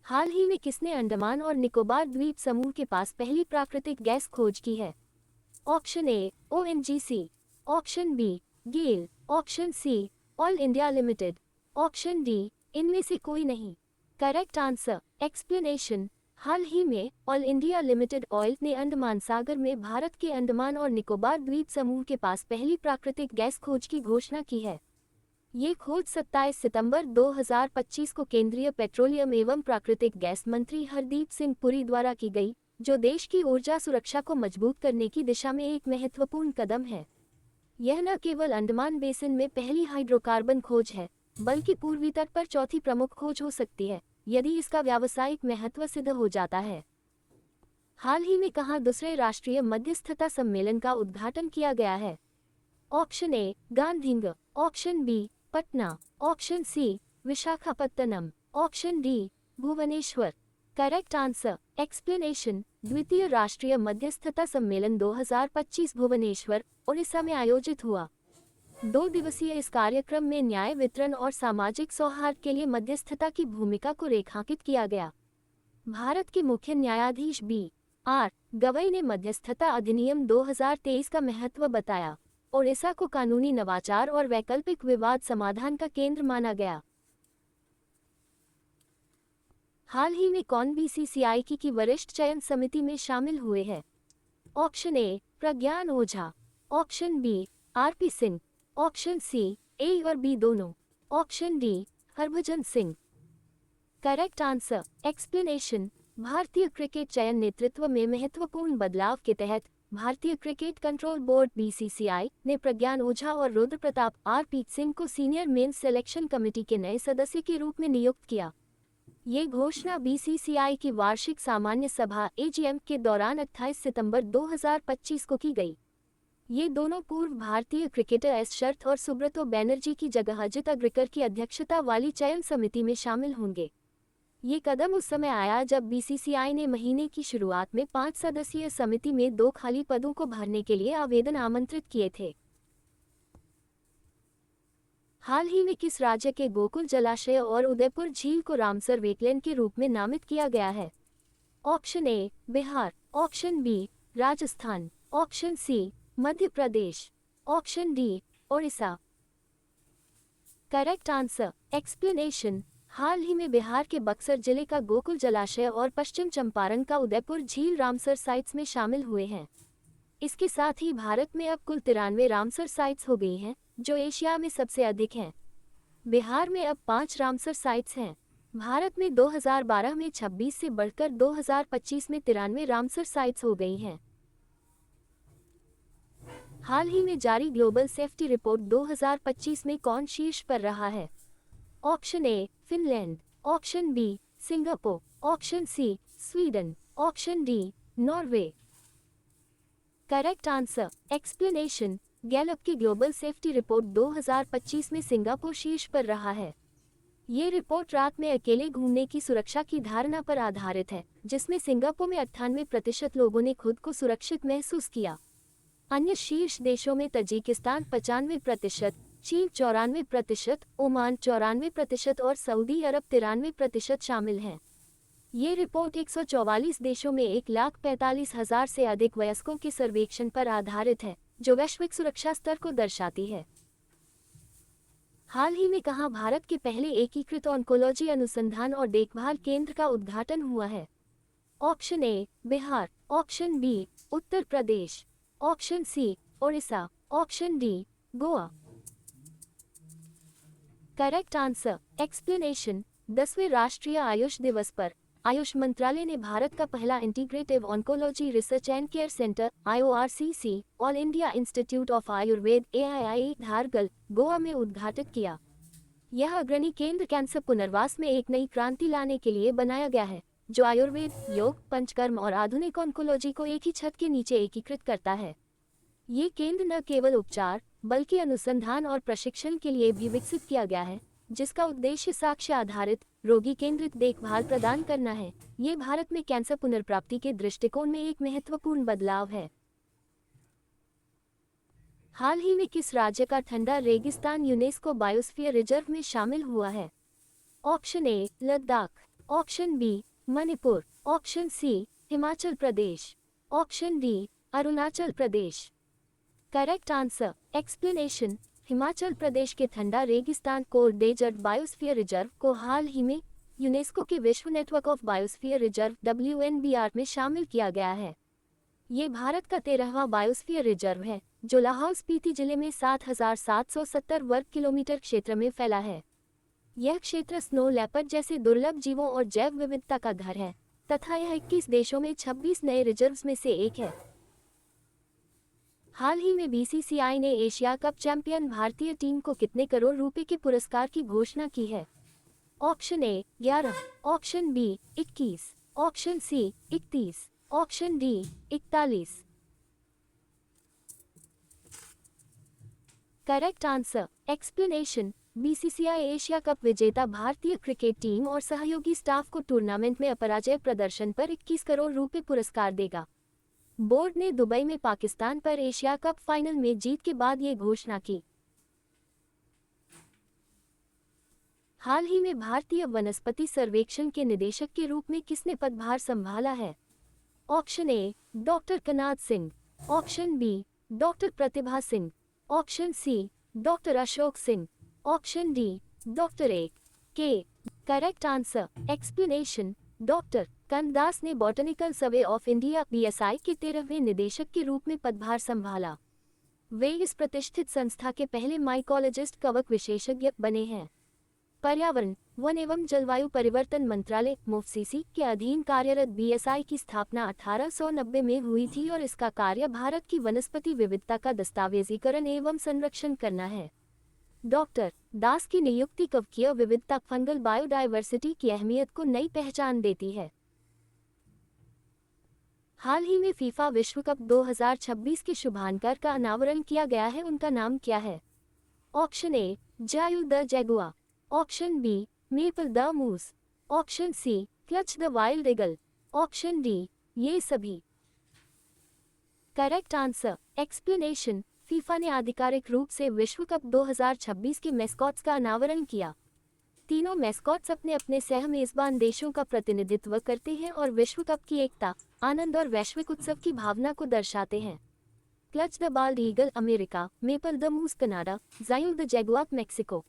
हाल ही में किसने अंडमान और निकोबार द्वीप समूह के पास पहली प्राकृतिक गैस खोज की है? Option A ONGC, option B GAIL, option C Oil India Limited, option D इनमें से कोई नहीं। Correct answer explanation. हाल ही में ऑयल इंडिया लिमिटेड ऑयल ने अंडमान सागर में भारत के अंडमान और निकोबार द्वीप समूह के पास पहली प्राकृतिक गैस खोज की घोषणा की है। ये खोज 27 सितंबर 2025 को केंद्रीय पेट्रोलियम एवं प्राकृतिक गैस मंत्री हरदीप सिंह पुरी द्वारा की गई, जो देश की ऊर्जा सुरक्षा को मजबूत करने की दिशा में एक महत्वपूर्ण कदम है। यह न केवल अंडमान बेसिन में पहली हाइड्रोकार्बन खोज है, बल्कि पूर्वी तट पर चौथी प्रमुख खोज हो सकती है, यदि इसका व्यावसायिक महत्व सिद्ध हो जाता है। हाल ही में कहाँ दूसरे राष्ट्रीय मध्यस्थता सम्मेलन का उद्घाटन किया गया है? Option A Gandhinagar, option B Patna, option C Visakhapatnam, option D Bhubaneswar. Correct answer explanation. द्वितीय राष्ट्रीय मध्यस्थता सम्मेलन 2025 भुवनेश्वर, उड़ीसा में आयोजित हुआ। 2 दिवसीय इस कार्यक्रम में न्याय वितरण और सामाजिक सौहार्द के लिए मध्यस्थता की भूमिका को रेखांकित किया गया। भारत के मुख्य न्यायाधीश बी.आर. गवई ने मध्यस्थता अधिनियम 2023 का महत्व बताया। ओडिशा को कानूनी नवाचार और वैकल्पिक विवाद समाधान का केंद्र माना गया। हाल ही में कौन बीसीसीआई की वरिष्ठ चयन समिति में शामिल हुए हैं? Option A Pragyan Ojha, option B RP Singh, option C A और बी दोनों, option D Harbhajan Singh. Correct answer explanation. भारतीय क्रिकेट चयन नेतृत्व में महत्वपूर्ण बदलाव के तहत भारतीय क्रिकेट कंट्रोल बोर्ड बीसीसीआई ने प्रज्ञान ओझा और रुद्र प्रताप आरपी सिंह को सीनियर मेंस सिलेक्शन कमेटी के नए सदस्य के रूप में नियुक्त किया। ये घोषणा बीसीसीआई की वार्षिक सामान्य सभा एजीएम के दौरान 28 सितंबर 2025 को की गई। ये दोनों पूर्व भारतीय क्रिकेटर एस शर्थ और सुब्रतो बैनर्जी की जगह अजित अग्रकर की अध्यक्षता वाली चयन समिति में शामिल होंगे। ये कदम उस समय आया जब बीसीसीआई ने महीने की शुरुआत में 5 सदस्यीय समिति में 2 खाली पदों को भरने के लिए आवेदन आमंत्रित किए थे। हाल ही में किस राज्य के गोकुल जलाशय और उदयपुर झील को रामसर वेटलैंड के रूप में नामित किया गया है? Option A Bihar, option B Rajasthan, option C Madhya Pradesh, option D Odisha. Correct answer explanation. हाल ही में बिहार के बक्सर जिले का गोकुल जलाशय और पश्चिम चंपारण का उदयपुर झील रामसर साइट्स में शामिल हुए हैं। इसके साथ ही भारत में अब कुल 93 रामसर साइट्स हो गई हैं, जो एशिया में सबसे अधिक हैं। बिहार में अब 5 रामसर साइट्स हैं। भारत में 2012 में 26 से बढ़कर 2025 में 93 रामसर साइट्स हो गई हैं। हाल ही में जारी ग्लोबल सेफ्टी रिपोर्ट 2025 में कौन शीर्ष पर रहा है? Option A Finland, option B Singapore, option C Sweden, option D Norway. Correct answer explanation. Gallup की ग्लोबल सेफ्टी रिपोर्ट 2025 में सिंगापुर शीर्ष पर रहा है। ये रिपोर्ट रात में अकेले घूमने की सुरक्षा की धारणा पर आधारित है, जिसमें सिंगापुर में 98% लोगों ने खुद को सुरक्षित महसूस किया। अन्य शीर्ष देशों में तजिकिस्तान 95%, चीन 94%, ओमान 94% और सऊदी अरब 93% शामिल हैं। ये रिपोर्ट 144 देशों में 1,45,000 से अधिक वयस्कों के सर्वेक्षण पर आधारित है, जो वैश्विक सुरक्षा स्तर को दर्शाती है। हाल ही में कहाँ भारत के पहले एकीकृत ऑन्कोलॉजी अनुसंधान और देखभाल केंद्र का उद्घाटन हुआ है? Option A Bihar, option B Uttar Pradesh, option C Odisha, option D Goa. Correct answer explanation. 10वें राष्ट्रीय आयुष दिवस पर आयुष मंत्रालय ने भारत का पहला integrative oncology research and care centre IORCC all India institute of Ayurveda AII Dhargal, Goa में उद्घाटित किया। यह अग्रणी केंद्र कैंसर पुनर्वास में एक नई क्रांति लाने के लिए बनाया गया है, जो आयुर्वेद, योग, पंचकर्म और आधुनिक ऑन्कोलॉजी को एक ही छत के नीचे एकीकृत करता है। ये केंद्र न केवल उपचार बल्कि अनुसंधान और प्रशिक्षण के लिए भी विकसित किया गया है, जिसका उद्देश्य साक्ष्य आधारित, रोगी केंद्रित देखभाल प्रदान करना है। ये भारत में कैंसर पुनर्प्राप्ति के दृष्टिकोण में एक महत्वपूर्ण बदलाव है। हाल ही में किस राज्य का ठंडा रेगिस्तान यूनेस्को बायोस्फीयर रिजर्व में शामिल हुआ है? Option A Ladakh, option B Manipur, option C Himachal Pradesh, option D Arunachal Pradesh. Correct answer explanation. Himachal Pradesh के ठंडा रेगिस्तान कोर डेजर्ट बायोस्फीयर रिजर्व को हाल ही में यूनेस्को के विश्व network of biosphere reserve WNBR में शामिल किया गया है। ये भारत का 13वां बायोस्फीयर रिजर्व है जो लाहौल स्पीति जिले में 7,770 वर्ग किलोमीटर क्षेत्र में फैला है। यह क्षेत्र स्नो लेपर्ड जैसे दुर्लभ जीवों और जैव विविधता का घर है तथा यह 21 देशों में 26 नए रिजर्व्स में से एक है। हाल ही में BCCI ने एशिया कप चैंपियन भारतीय टीम को कितने करोड़ रुपए के पुरस्कार की घोषणा की है? Option A 11, option B 21, option C 31, option D 41। Correct answer explanation. BCCI Asia cup विजेता भारतीय क्रिकेट टीम और सहयोगी स्टाफ को टूर्नामेंट में अपराजय प्रदर्शन पर 21 करोड़ रुपए पुरस्कार देगा। बोर्ड ने दुबई में पाकिस्तान पर एशिया कप फाइनल में जीत के बाद ये घोषणा की। हाल ही में भारतीय वनस्पति सर्वेक्षण के निदेशक के रूप में किसने पदभार संभाला है? Option A doctor Kanad Singh, option B doctor Pratibha Singh, option C doctor Ashok Singh, option D doctor A K. Correct answer explanation. Doctor Kanadas ने botanical survey of India BSI के 13वें निदेशक के रूप में पदभार संभाला। वे इस प्रतिष्ठित संस्था के पहले माइकोलॉजिस्ट कवक विशेषज्ञ बने हैं। पर्यावरण, वन एवं जलवायु परिवर्तन मंत्रालय MOFCC के अधीन कार्यरत BSI की स्थापना 1890 में हुई थी और इसका कार्य भारत की वनस्पति विविधता का दस्तावेजीकरण एवं संरक्षण करना है। डॉक्टर दास की नियुक्ति कवकीय विविधता फंगल बायोडायवर्सिटी की अहमियत को नई पहचान देती है। हाल ही में फीफा विश्व कप 2026 के शुभांकर का अनावरण किया गया है, उनका नाम क्या है? Option A Zayu the jaguar, option B Maple the moose, option C Clutch the wild eagle, option D ये सभी। Correct answer explanation. फीफा ने आधिकारिक रूप से विश्व कप 2026 के मैस्कॉट्स का अनावरण किया। तीनों मैस्कॉट्स अपने अपने सह मेजबान देशों का प्रतिनिधित्व करते हैं और विश्व कप की एकता, आनंद और वैश्विक उत्सव की भावना को दर्शाते हैं। Clutch the bald eagle America, Maple the moose Canada, Zayu the jaguar Mexico.